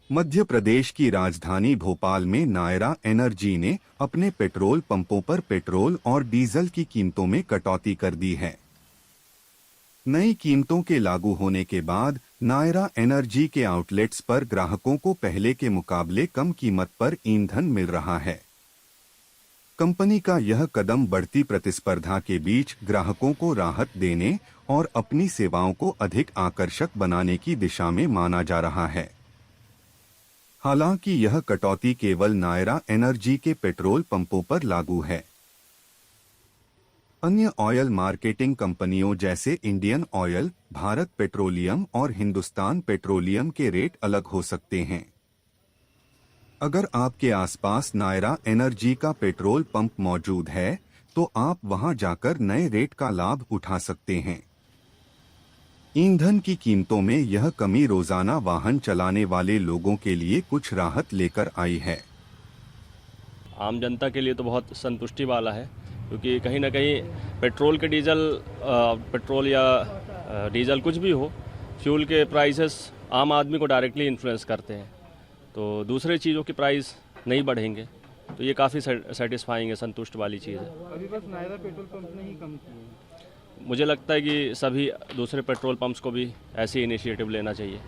मध्य प्रदेश की राजधानी भोपाल में नायरा एनर्जी ने अपने पेट्रोल पंपों पर पेट्रोल और डीजल की कीमतों में कटौती कर दी है। नई कीमतों के लागू होने के बाद नायरा एनर्जी के आउटलेट्स पर ग्राहकों को पहले के मुकाबले कम कीमत पर ईंधन मिल रहा है। कंपनी का यह कदम बढ़ती प्रतिस्पर्धा के बीच ग्राहकों को राहत देने और अपनी सेवाओं को अधिक आकर्षक बनाने की दिशा में माना जा रहा है। हालांकि यह कटौती केवल नायरा एनर्जी के पेट्रोल पंपों पर लागू है। अन्य ऑयल मार्केटिंग कंपनियों जैसे इंडियन ऑयल, भारत पेट्रोलियम और हिंदुस्तान पेट्रोलियम के रेट अलग हो सकते हैं। अगर आपके आसपास नायरा एनर्जी का पेट्रोल पंप मौजूद है, तो आप वहां जाकर नए रेट का लाभ उठा सकते हैं। ईंधन की कीमतों में यह कमी रोजाना वाहन चलाने वाले लोगों के लिए कुछ राहत लेकर आई है। आम जनता के लिए तो बहुत संतुष्टि वाला है, क्योंकि कहीं ना कहीं पेट्रोल या डीजल कुछ भी हो, फ्यूल के प्राइसेस आम आदमी को डायरेक्टली इन्फ्लुएंस करते हैं। तो दूसरे चीज़ों के प्राइस नहीं बढ़ेंगे, तो ये काफ़ी सेटिस्फाइंग है, संतुष्ट वाली चीज़ है। अभी बस नायरा पेट्रोल पंप ने ही कम किए हैं। मुझे लगता है कि सभी दूसरे पेट्रोल पंप्स को भी ऐसे इनिशिएटिव लेना चाहिए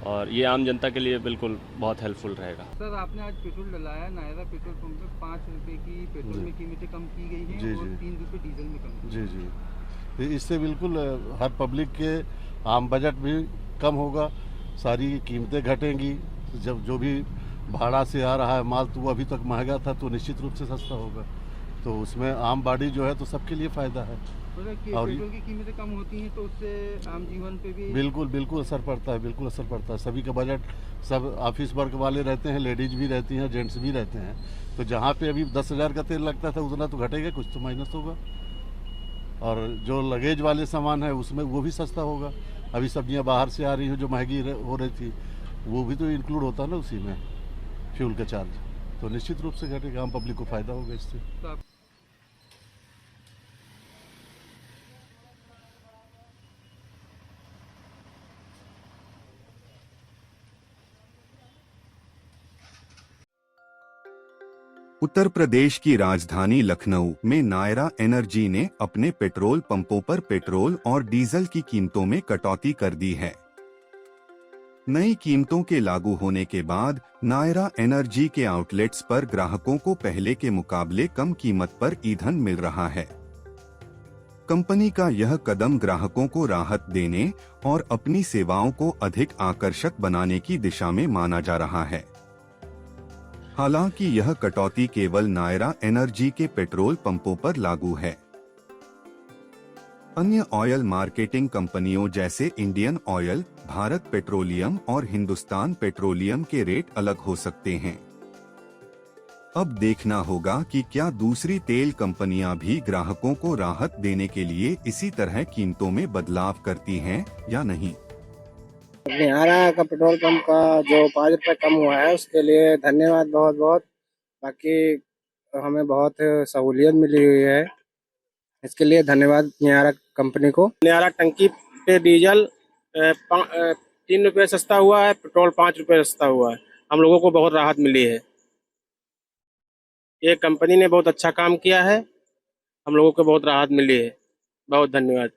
और ये आम जनता के लिए बिल्कुल बहुत हेल्पफुल रहेगा। सर, आपने आज पेट्रोल डलाया, नायरा पेट्रोल पंप पे 5 रुपये की पेट्रोल में कीमतें कम की गई हैं और 3 रुपये डीजल में कम। जी जी, तो इससे बिल्कुल हर पब्लिक के आम बजट भी कम होगा, सारी कीमतें घटेंगी। जब जो भी भाड़ा से आ रहा है माल, तो वो अभी तक महंगा था, तो निश्चित रूप से सस्ता होगा। तो उसमें आम बाड़ी जो है तो सबके लिए फ़ायदा है। और पेट्रोल की कीमतें कम होती हैं तो उससे आम जीवन पे भी बिल्कुल असर पड़ता है, बिल्कुल असर पड़ता है। सभी का बजट, सब ऑफिस वर्क वाले रहते हैं, लेडीज भी रहती हैं, जेंट्स भी रहते हैं। तो जहाँ पे अभी 10,000 का तेल लगता था, उतना तो घटेगा, कुछ तो माइनस होगा। और जो लगेज वाले सामान है उसमें वो भी सस्ता होगा। अभी सब्जियाँ बाहर से आ रही हैं जो महंगी हो रही थी, वो भी तो इंक्लूड होता है ना उसी में, फ्यूल का चार्ज। तो निश्चित रूप से घटेगा, आम पब्लिक को फ़ायदा होगा इससे। उत्तर प्रदेश की राजधानी लखनऊ में नायरा एनर्जी ने अपने पेट्रोल पंपों पर पेट्रोल और डीजल की कीमतों में कटौती कर दी है। नई कीमतों के लागू होने के बाद नायरा एनर्जी के आउटलेट्स पर ग्राहकों को पहले के मुकाबले कम कीमत पर ईंधन मिल रहा है। कंपनी का यह कदम ग्राहकों को राहत देने और अपनी सेवाओं को अधिक आकर्षक बनाने की दिशा में माना जा रहा है। हालांकि यह कटौती केवल नायरा एनर्जी के पेट्रोल पंपों पर लागू है। अन्य ऑयल मार्केटिंग कंपनियों जैसे इंडियन ऑयल, भारत पेट्रोलियम और हिंदुस्तान पेट्रोलियम के रेट अलग हो सकते हैं। अब देखना होगा कि क्या दूसरी तेल कंपनियां भी ग्राहकों को राहत देने के लिए इसी तरह कीमतों में बदलाव करती हैं या नहीं। निहारा का पेट्रोल पंप का जो 5 रुपये कम हुआ है उसके लिए धन्यवाद बहुत बहुत। बाकी हमें बहुत सहूलियत मिली हुई है, इसके लिए धन्यवाद निहारा कंपनी को। निहारा टंकी पे डीजल 3 रुपये सस्ता हुआ है, पेट्रोल 5 रुपये सस्ता हुआ है। हम लोगों को बहुत राहत मिली है। ये कंपनी ने बहुत अच्छा काम किया है, हम लोगों को बहुत राहत मिली है। बहुत धन्यवाद।